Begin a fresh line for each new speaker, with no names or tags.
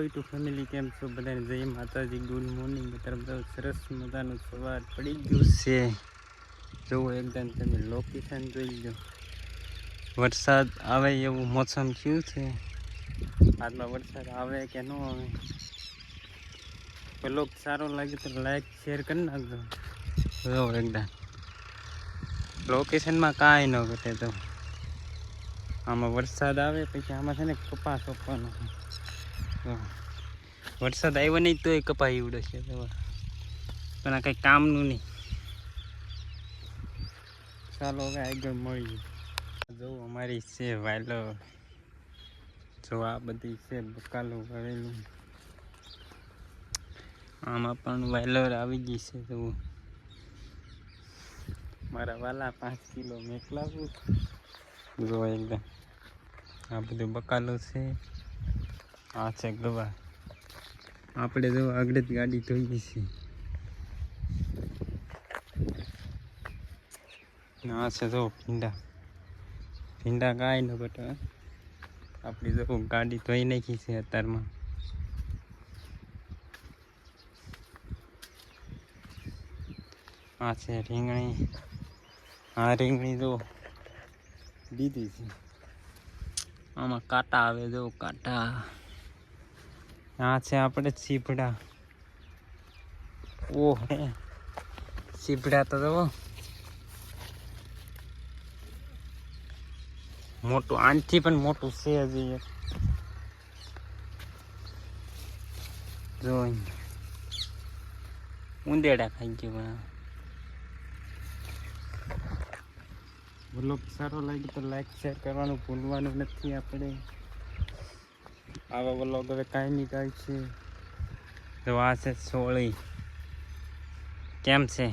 two family કેમ છો બધાને જય માતાજી ગુડ મોર્નિંગ તરફ સરસ મજાનું સવાર પડી ગયું છે જોવો એકદમ તમે લોકેશન જોઈ લો વરસાદ આવે એવું મોસમ થયું છે આજમાં વરસાદ આવે કે ન આવે બ્લોગ સારો લાગે તો લાઈક શેર કરી નાખજો જોવો એકદમ લોકેશનમાં કાંઈ ન ઘટે તો આમાં વરસાદ આવે પછી આમાં છે ને કપાસ સોંપવાનો વરસાદ આવ્યો નહીં તો એ કપાઈ ઉડે છે પણ આ કંઈ કામનું નહીં ચાલો હવે આગળ મળીએ જો અમારી છે વાયલો જો આ બધી છે બકાલું કરેલું આમાં પણ વાયલર આવી ગઈ છે તો મારા વાલા 5 કિલો મેકલાવું જો એકદમ આ બધું બકાલું છે આ છે ગવા આપણે જો આગળ જ ગાડી ધોઈ છે આ છે જો ભીંડા કાંઈ ન ઘટે આપણી જો ગાડી ધોઈ નાખી છે અત્યારમાં આ છે રીંગણી આ રીંગણી જો દીધી છે આમાં કાંટા આવે જો કાંટા આ છે આપણે સીભડા ઓહ સીભડા તો જો મોટું આનથી પણ મોટું છે હજી એક જો ઉંદેડા ખાઈ ગયું વ્લોગ સારો લાગે તો લાઈક શેર કરવાનું ભૂલવાનું નથી આપણે આવા વ્લોગ હવે કાંઈ નહીં કાંઈ છે તો આ છે સોળી કેમ છે